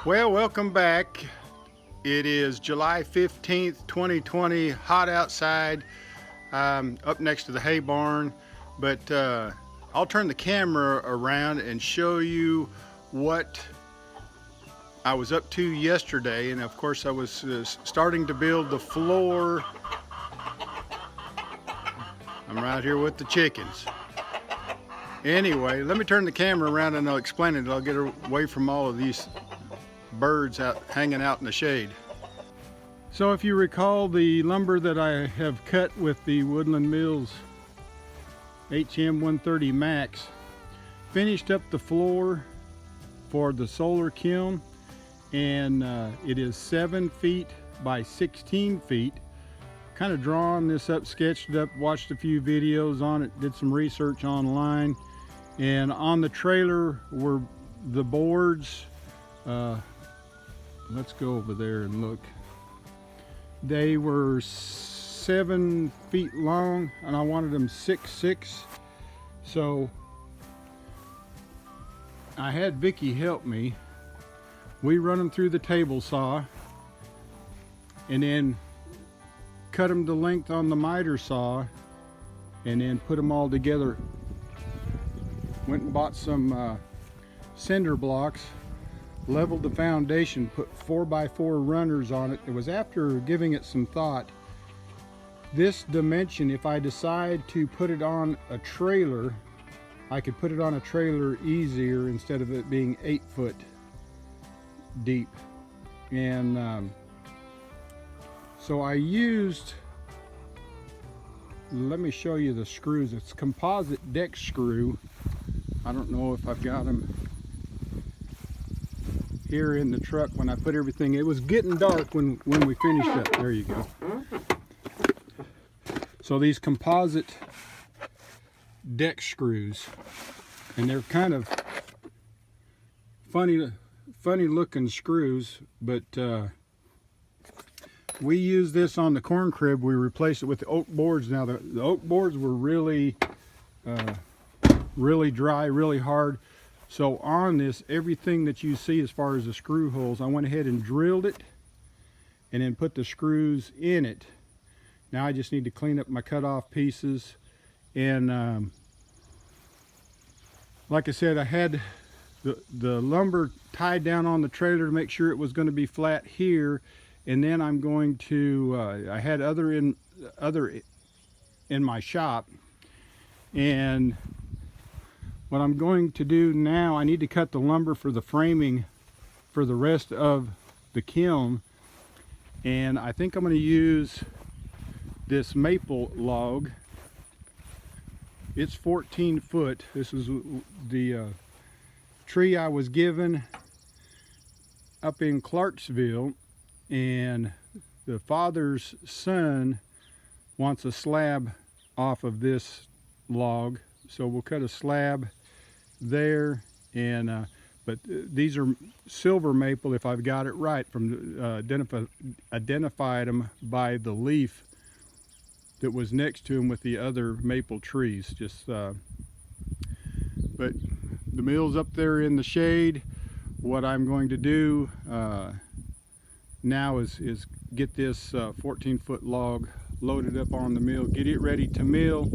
Well, welcome back. It is July 15th, 2020, hot outside, up next to the hay barn, but I'll turn the camera around and show you what I was up to yesterday. And of course I was starting to build the floor. I'm right here with the chickens. Anyway, let me turn the camera around and I'll explain it. I'll get away from all of these birds hanging out in the shade. So if you recall, the lumber that I have cut with the Woodland Mills HM130 Max finished up the floor for the solar kiln, and it is 7 feet by 16 feet. Kind of drawn this up, sketched it up, watched a few videos on it, did some research online, and on the trailer were the boards. Let's go over there and look. They were 7 feet long and I wanted them 6'6". So I had Vicky help me. We run them through the table saw and then cut them to length on the miter saw and then put them all together. Went and bought some cinder blocks, leveled the foundation, put 4x4 runners on it. It was after giving it some thought. This dimension, if I decide to put it on a trailer, I could put it on a trailer easier instead of it being 8 foot deep. And so I used, let me show you the screws. It's composite deck screw. I don't know if I've got them here in the truck. When I put everything, it was getting dark when we finished up. There you go. So these composite deck screws, and they're kind of funny looking screws, but we use this on the corn crib. We replaced it with the oak boards. Now the oak boards were really dry, really hard. So on this, everything that you see as far as the screw holes, I went ahead and drilled it and then put the screws in it. Now I just need to clean up my cut off pieces. And like I said, I had the lumber tied down on the trailer to make sure it was going to be flat here. And then I'm going to, I had other in my shop. And what I'm going to do now, I need to cut the lumber for the framing for the rest of the kiln. And I think I'm going to use this maple log. It's 14 foot. This is the tree I was given up in Clarksville. And the father's son wants a slab off of this log. So we'll cut a slab there, and but these are silver maple, if I've got it right, from identified them by the leaf that was next to them with the other maple trees. Just but the mill's up there in the shade. What I'm going to do now is get this 14-foot log loaded up on the mill, get it ready to mill.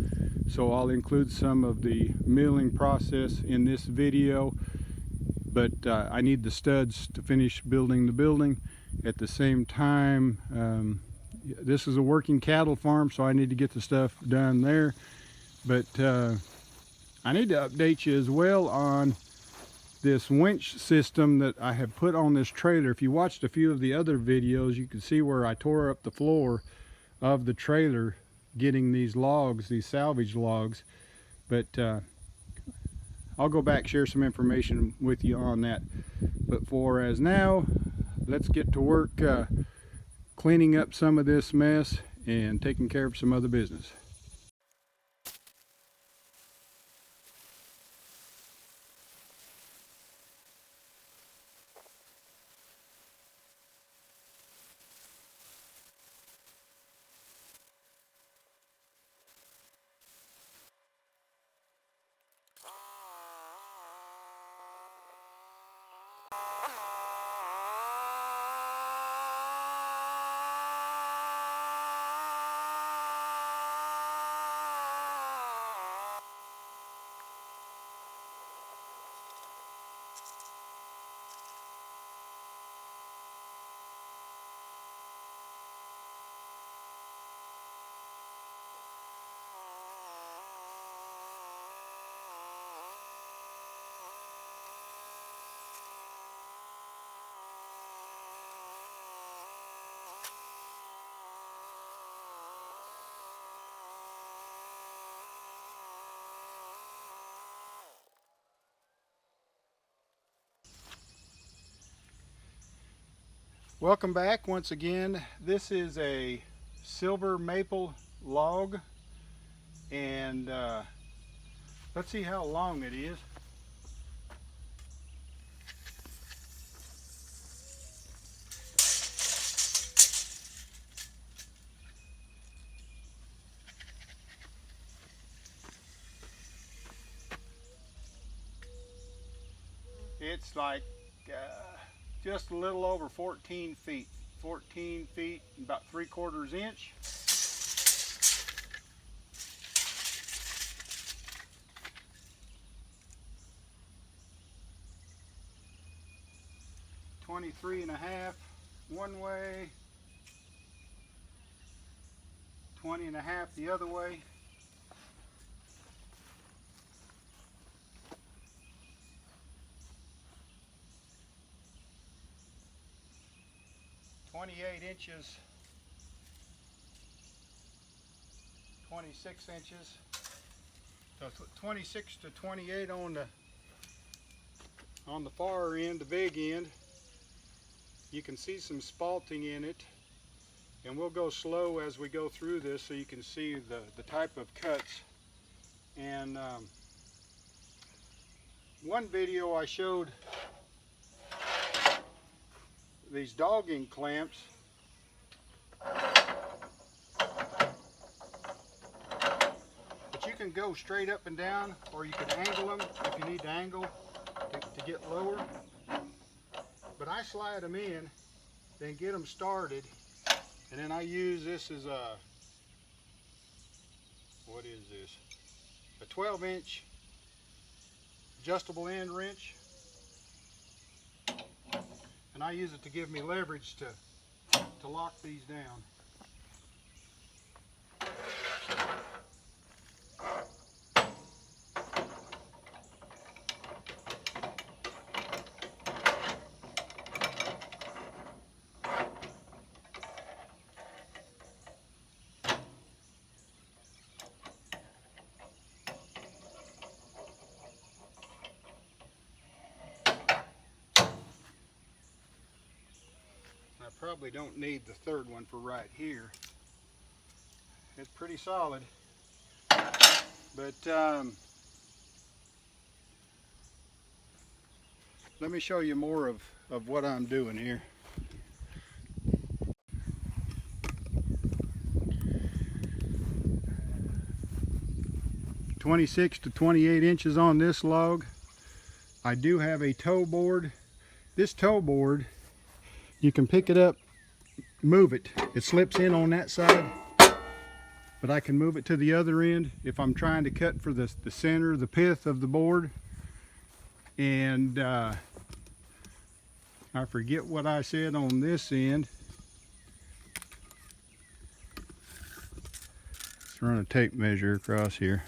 So I'll include some of the milling process in this video, but I need the studs to finish building the building. At the same time, this is a working cattle farm, so I need to get the stuff done there. But I need to update you as well on this winch system that I have put on this trailer. If you watched a few of the other videos, you can see where I tore up the floor of the trailer getting these logs, these salvage logs. But I'll go back, share some information with you on that. But for as now, let's get to work cleaning up some of this mess and taking care of some other business. Welcome back once again. This is a silver maple log, and let's see how long it is. It's like just a little over 14 feet. 14 feet, about 3/4 inch. $23.5 one way, 20.5 the other way. "28" 26 inches. So 26 to 28 on the far end, the big end. You can see some spalting in it, and we'll go slow as we go through this so you can see the type of cuts. And one video I showed these dogging clamps. But you can go straight up and down, or you can angle them if you need to angle to get lower. But I slide them in, then get them started, and then I use this as a, what is this? A 12-inch adjustable end wrench. And I use it to give me leverage to lock these down. I probably don't need the third one for right here. It's pretty solid. But let me show you more of what I'm doing here. "26 to 28 inches on this log. I do have a toe board. This toe board, you can pick it up, move it. It slips in on that side, but I can move it to the other end if I'm trying to cut for the center, the pith of the board. And I forget what I said on this end. Let's run a tape measure across here.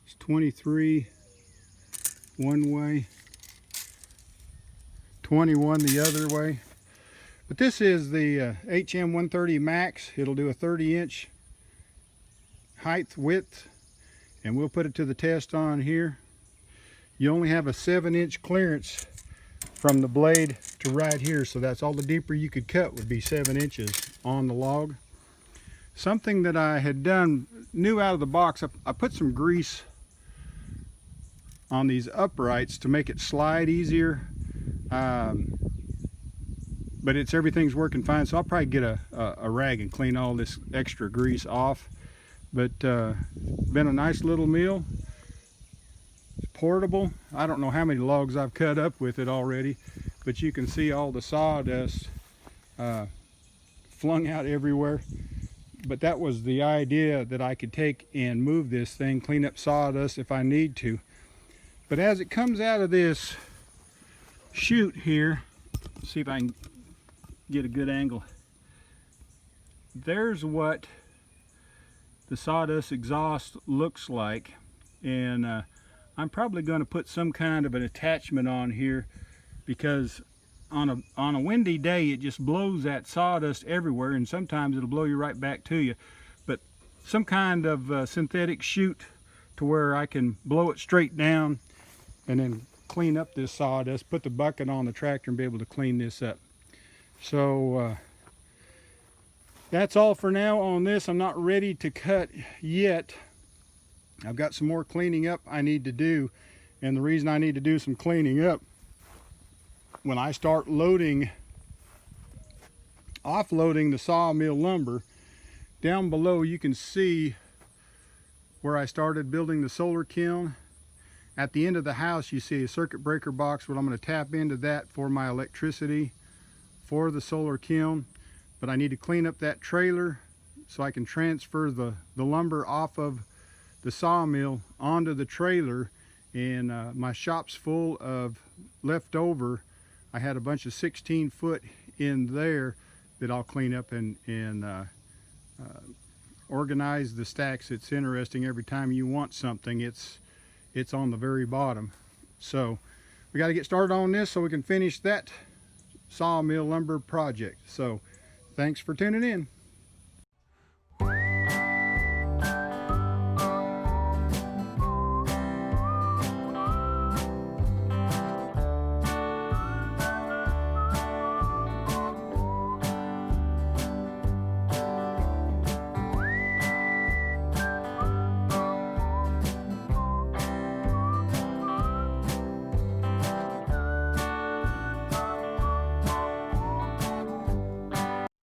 It's 23 one way, 21 the other way. But this is the HM130 Max. It'll do a 30-inch height, width, and we'll put it to the test on here. You only have a 7-inch clearance from the blade to right here, so that's all the deeper you could cut would be 7 inches on the log. Something that I had done new out of the box, I put some grease on these uprights to make it slide easier. But everything's working fine, so I'll probably get a rag and clean all this extra grease off. But been a nice little mill. It's portable. I don't know how many logs I've cut up with it already, but you can see all the sawdust flung out everywhere. But that was the idea, that I could take and move this thing, clean up sawdust if I need to. But as it comes out of this chute here, see if I can get a good angle. There's what the sawdust exhaust looks like, and I'm probably going to put some kind of an attachment on here, because on a windy day it just blows that sawdust everywhere, and sometimes it'll blow you right back to you. But some kind of synthetic chute to where I can blow it straight down and then clean up this sawdust, put the bucket on the tractor and be able to clean this up. So that's all for now on this. I'm not ready to cut yet. I've got some more cleaning up I need to do, and the reason I need to do some cleaning up, when I start offloading the sawmill lumber, down below you can see where I started building the solar kiln. At the end of the house you see a circuit breaker box, where I'm going to tap into that for my electricity for the solar kiln. But I need to clean up that trailer so I can transfer the lumber off of the sawmill onto the trailer. And my shop's full of leftover. I had a bunch of 16-foot in there that I'll clean up and organize the stacks. It's interesting, every time you want something, it's on the very bottom. So we got to get started on this so we can finish that sawmill lumber project. So thanks for tuning in.